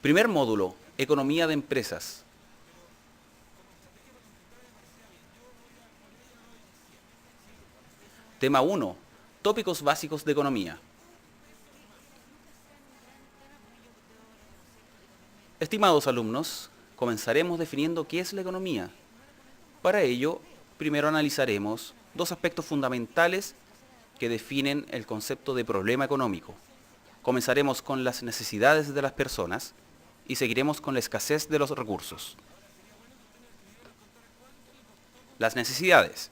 Primer módulo, Economía de Empresas. Tema 1, Tópicos básicos de economía. Estimados alumnos, comenzaremos definiendo qué es la economía. Para ello, primero analizaremos dos aspectos fundamentales que definen el concepto de problema económico. Comenzaremos con las necesidades de las personas y seguiremos con la escasez de los recursos. Las necesidades.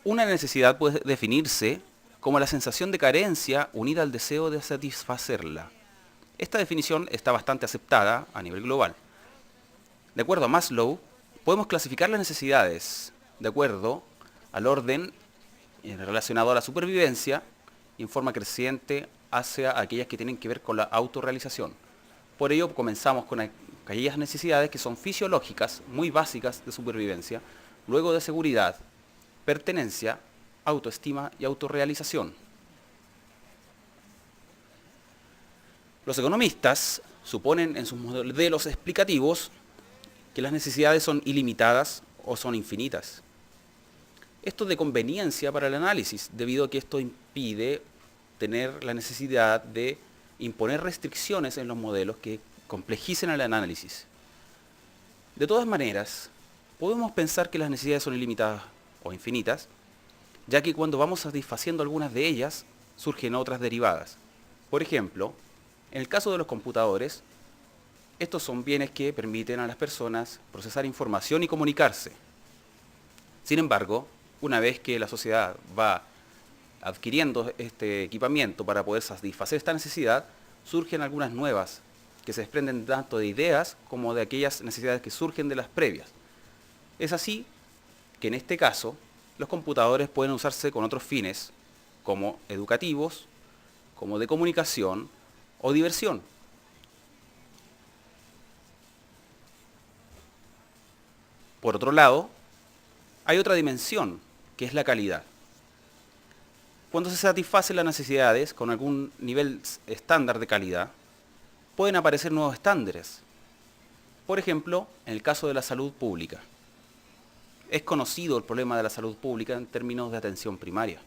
Una necesidad puede definirse como la sensación de carencia unida al deseo de satisfacerla. Esta definición está bastante aceptada a nivel global. De acuerdo a Maslow, podemos clasificar las necesidades de acuerdo al orden relacionado a la supervivencia y en forma creciente hacia aquellas que tienen que ver con la autorrealización. Por ello comenzamos con aquellas necesidades que son fisiológicas, muy básicas de supervivencia, luego de seguridad, pertenencia, autoestima y autorrealización. Los economistas suponen en sus modelos explicativos que las necesidades son ilimitadas o son infinitas. Esto es de conveniencia para el análisis, debido a que esto impide tener la necesidad de imponer restricciones en los modelos que complejicen el análisis. De todas maneras, podemos pensar que las necesidades son ilimitadas o infinitas, ya que cuando vamos satisfaciendo algunas de ellas, surgen otras derivadas. Por ejemplo, en el caso de los computadores, estos son bienes que permiten a las personas procesar información y comunicarse. Sin embargo, una vez que la sociedad va adquiriendo este equipamiento para poder satisfacer esta necesidad, surgen algunas nuevas que se desprenden tanto de ideas como de aquellas necesidades que surgen de las previas. Es así que en este caso, los computadores pueden usarse con otros fines, como educativos, como de comunicación o diversión. Por otro lado, hay otra dimensión, que es la calidad. Cuando se satisfacen las necesidades con algún nivel estándar de calidad, pueden aparecer nuevos estándares. Por ejemplo, en el caso de la salud pública. Es conocido el problema de la salud pública en términos de atención primaria.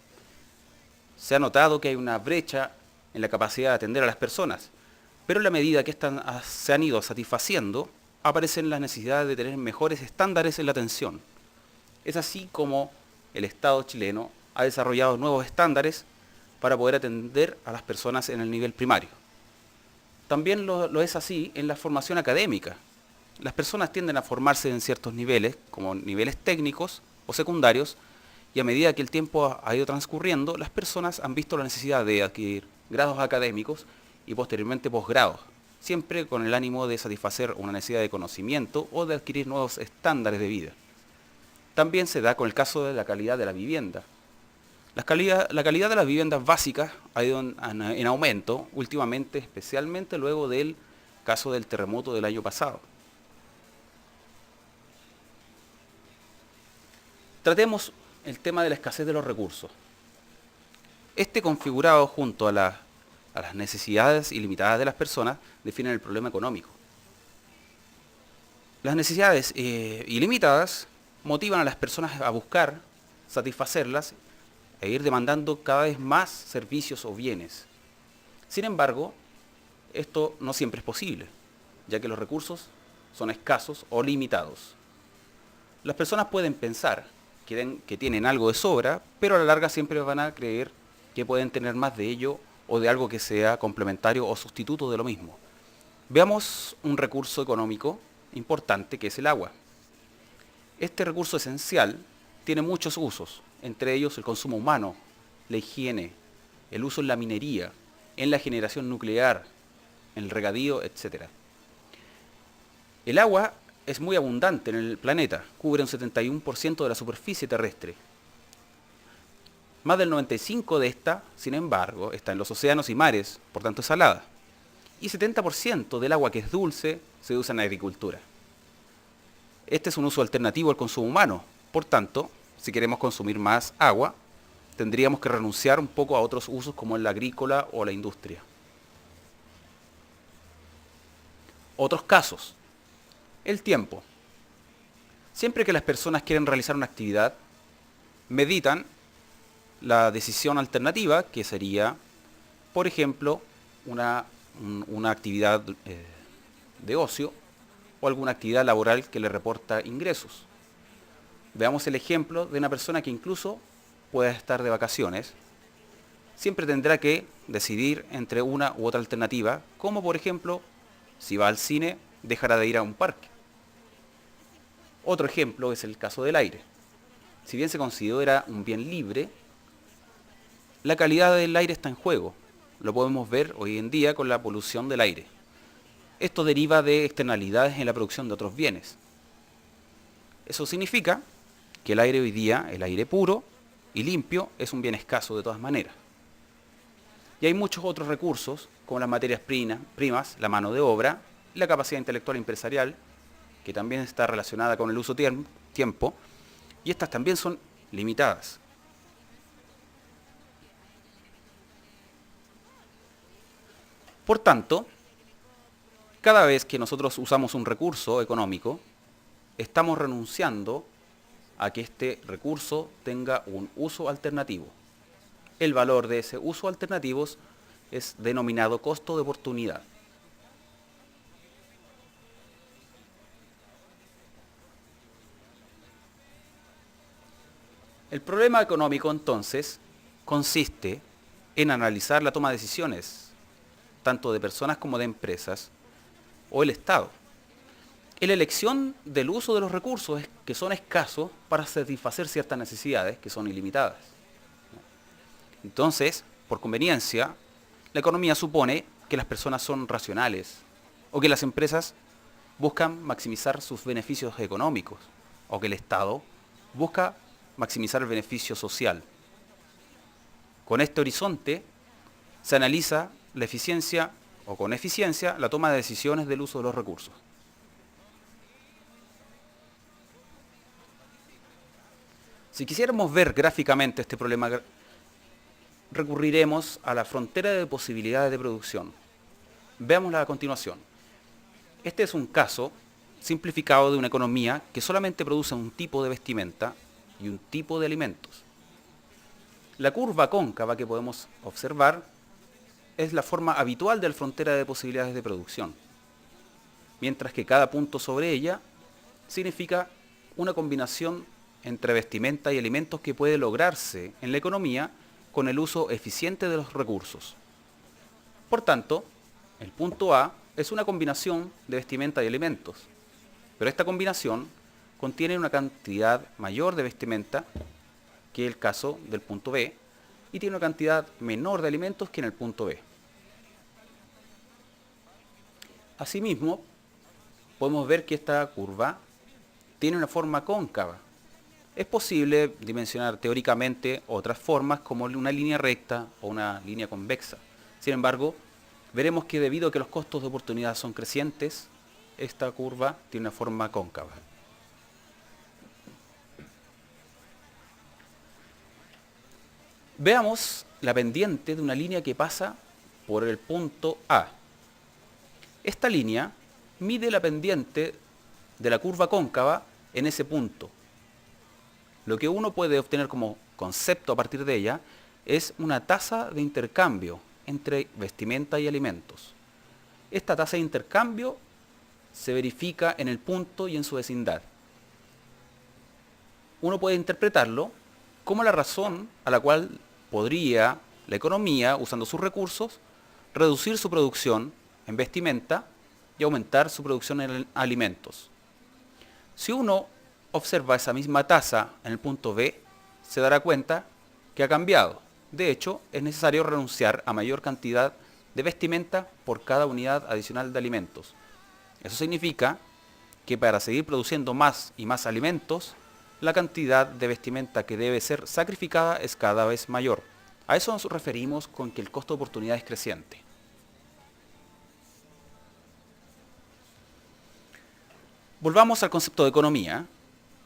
Se ha notado que hay una brecha en la capacidad de atender a las personas, pero en la medida que se han ido satisfaciendo, aparecen las necesidades de tener mejores estándares en la atención. Es así como el Estado chileno ha desarrollado nuevos estándares para poder atender a las personas en el nivel primario. También lo es así en la formación académica. Las personas tienden a formarse en ciertos niveles, como niveles técnicos o secundarios, y a medida que el tiempo ha ido transcurriendo, las personas han visto la necesidad de adquirir grados académicos y posteriormente posgrados, siempre con el ánimo de satisfacer una necesidad de conocimiento o de adquirir nuevos estándares de vida. También se da con el caso de la calidad de la vivienda. La calidad de las viviendas básicas ha ido en aumento últimamente, especialmente luego del caso del terremoto del año pasado. Tratemos el tema de la escasez de los recursos. Este configurado junto a las necesidades ilimitadas de las personas definen el problema económico. Las necesidades ilimitadas motivan a las personas a buscar satisfacerlas e ir demandando cada vez más servicios o bienes. Sin embargo, esto no siempre es posible, ya que los recursos son escasos o limitados. Las personas pueden pensar que tienen algo de sobra, pero a la larga siempre van a creer que pueden tener más de ello o de algo que sea complementario o sustituto de lo mismo. Veamos un recurso económico importante que es el agua. Este recurso esencial tiene muchos usos, entre ellos el consumo humano, la higiene, el uso en la minería, en la generación nuclear, en el regadío, etc. El agua es muy abundante en el planeta, cubre un 71% de la superficie terrestre. Más del 95% de esta, sin embargo, está en los océanos y mares, por tanto es salada. Y 70% del agua que es dulce se usa en la agricultura. Este es un uso alternativo al consumo humano, por tanto, si queremos consumir más agua, tendríamos que renunciar un poco a otros usos como la agrícola o la industria. Otros casos. El tiempo. Siempre que las personas quieren realizar una actividad, meditan la decisión alternativa, que sería, por ejemplo, una actividad de ocio o alguna actividad laboral que le reporta ingresos. Veamos el ejemplo de una persona que incluso pueda estar de vacaciones. Siempre tendrá que decidir entre una u otra alternativa, como por ejemplo, si va al cine, dejará de ir a un parque. Otro ejemplo es el caso del aire. Si bien se considera un bien libre, la calidad del aire está en juego. Lo podemos ver hoy en día con la polución del aire. Esto deriva de externalidades en la producción de otros bienes. Eso significa que el aire hoy día, el aire puro y limpio, es un bien escaso de todas maneras. Y hay muchos otros recursos, como las materias primas, la mano de obra, la capacidad intelectual empresarial, que también está relacionada con el uso tiempo, y estas también son limitadas. Por tanto, cada vez que nosotros usamos un recurso económico, estamos renunciando a que este recurso tenga un uso alternativo. El valor de ese uso alternativo es denominado costo de oportunidad. El problema económico, entonces, consiste en analizar la toma de decisiones, tanto de personas como de empresas, o el Estado, en la elección del uso de los recursos que son escasos para satisfacer ciertas necesidades que son ilimitadas. Entonces, por conveniencia, la economía supone que las personas son racionales o que las empresas buscan maximizar sus beneficios económicos o que el Estado busca maximizar el beneficio social. Con este horizonte se analiza la eficiencia o con eficiencia la toma de decisiones del uso de los recursos. Si quisiéramos ver gráficamente este problema, recurriremos a la frontera de posibilidades de producción. Veámosla a continuación. Este es un caso simplificado de una economía que solamente produce un tipo de vestimenta y un tipo de alimentos. La curva cóncava que podemos observar es la forma habitual de la frontera de posibilidades de producción, mientras que cada punto sobre ella significa una combinación entre vestimenta y alimentos que puede lograrse en la economía con el uso eficiente de los recursos. Por tanto, el punto A es una combinación de vestimenta y alimentos, pero esta combinación contiene una cantidad mayor de vestimenta que el caso del punto B y tiene una cantidad menor de alimentos que en el punto B. Asimismo, podemos ver que esta curva tiene una forma cóncava. Es posible dimensionar teóricamente otras formas como una línea recta o una línea convexa. Sin embargo, veremos que debido a que los costos de oportunidad son crecientes, esta curva tiene una forma cóncava. Veamos la pendiente de una línea que pasa por el punto A. Esta línea mide la pendiente de la curva cóncava en ese punto. Lo que uno puede obtener como concepto a partir de ella es una tasa de intercambio entre vestimenta y alimentos. Esta tasa de intercambio se verifica en el punto y en su vecindad. Uno puede interpretarlo como la razón a la cual podría la economía, usando sus recursos, reducir su producción en vestimenta y aumentar su producción en alimentos. Si uno observa esa misma tasa en el punto B, se dará cuenta que ha cambiado. De hecho, es necesario renunciar a mayor cantidad de vestimenta por cada unidad adicional de alimentos. Eso significa que para seguir produciendo más y más alimentos, la cantidad de vestimenta que debe ser sacrificada es cada vez mayor. A eso nos referimos con que el costo de oportunidad es creciente. Volvamos al concepto de economía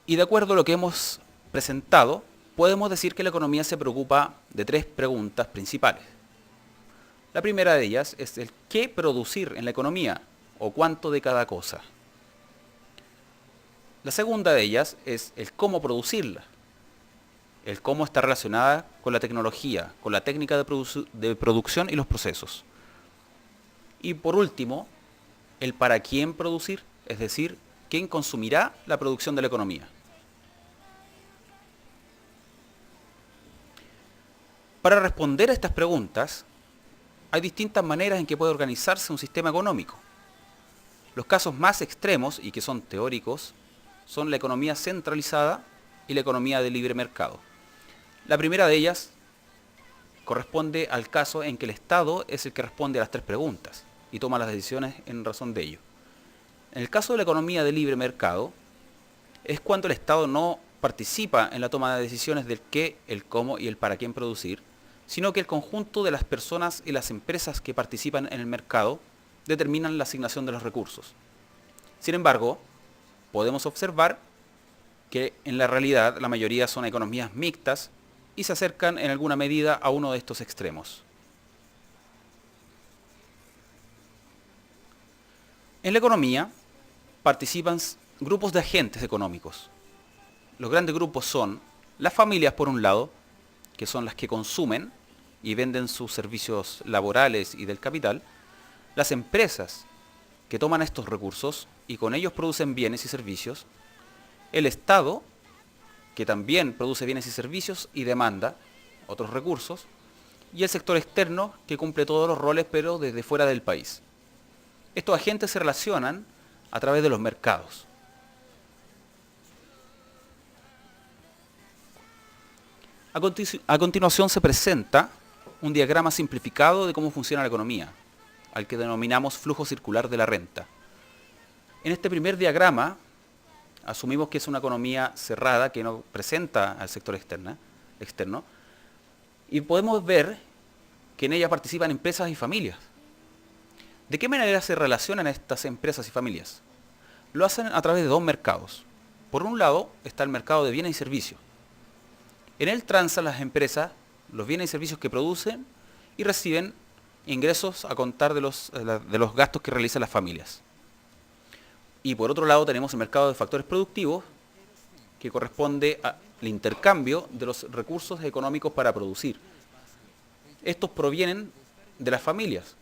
y de acuerdo a lo que hemos presentado, podemos decir que la economía se preocupa de tres preguntas principales. La primera de ellas es el qué producir en la economía o cuánto de cada cosa. La segunda de ellas es el cómo producirla. El cómo está relacionada con la tecnología, con la técnica de producción y los procesos. Y por último, el para quién producir, es decir, quién consumirá la producción de la economía. Para responder a estas preguntas, hay distintas maneras en que puede organizarse un sistema económico. Los casos más extremos, y que son teóricos, son la economía centralizada y la economía de libre mercado. La primera de ellas corresponde al caso en que el Estado es el que responde a las tres preguntas y toma las decisiones en razón de ello. En el caso de la economía de libre mercado, es cuando el Estado no participa en la toma de decisiones del qué, el cómo y el para quién producir, sino que el conjunto de las personas y las empresas que participan en el mercado determinan la asignación de los recursos. Sin embargo, podemos observar que en la realidad la mayoría son economías mixtas y se acercan en alguna medida a uno de estos extremos. En la economía participan grupos de agentes económicos. Los grandes grupos son las familias, por un lado, que son las que consumen y venden sus servicios laborales y del capital, las empresas, que toman estos recursos y con ellos producen bienes y servicios, el Estado, que también produce bienes y servicios y demanda otros recursos, y el sector externo, que cumple todos los roles pero desde fuera del país. Estos agentes se relacionan a través de los mercados. A continuación se presenta un diagrama simplificado de cómo funciona la economía, al que denominamos flujo circular de la renta. En este primer diagrama asumimos que es una economía cerrada que no presenta al sector externo, y podemos ver que en ella participan empresas y familias. ¿De qué manera se relacionan estas empresas y familias? Lo hacen a través de dos mercados. Por un lado está el mercado de bienes y servicios. En él transan las empresas los bienes y servicios que producen y reciben ingresos a contar de los gastos que realizan las familias. Y por otro lado tenemos el mercado de factores productivos, que corresponde al intercambio de los recursos económicos para producir. Estos provienen de las familias.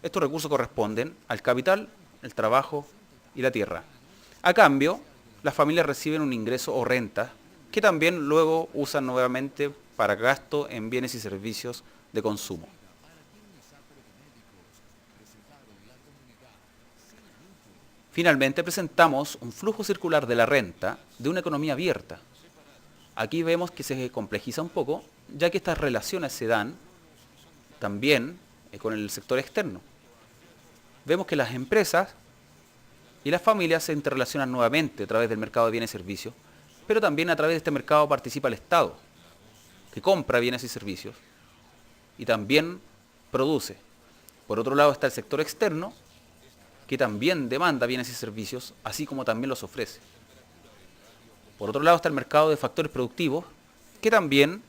Estos recursos corresponden al capital, el trabajo y la tierra. A cambio, las familias reciben un ingreso o renta que también luego usan nuevamente para gasto en bienes y servicios de consumo. Finalmente presentamos un flujo circular de la renta de una economía abierta. Aquí vemos que se complejiza un poco, ya que estas relaciones se dan también con el sector externo. Vemos que las empresas y las familias se interrelacionan nuevamente a través del mercado de bienes y servicios, pero también a través de este mercado participa el Estado, que compra bienes y servicios y también produce. Por otro lado está el sector externo, que también demanda bienes y servicios, así como también los ofrece. Por otro lado está el mercado de factores productivos, que también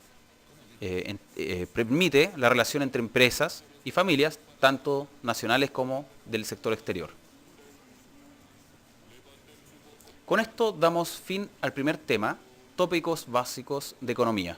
permite la relación entre empresas y familias, tanto nacionales como del sector exterior. Con esto damos fin al primer tema, tópicos básicos de economía.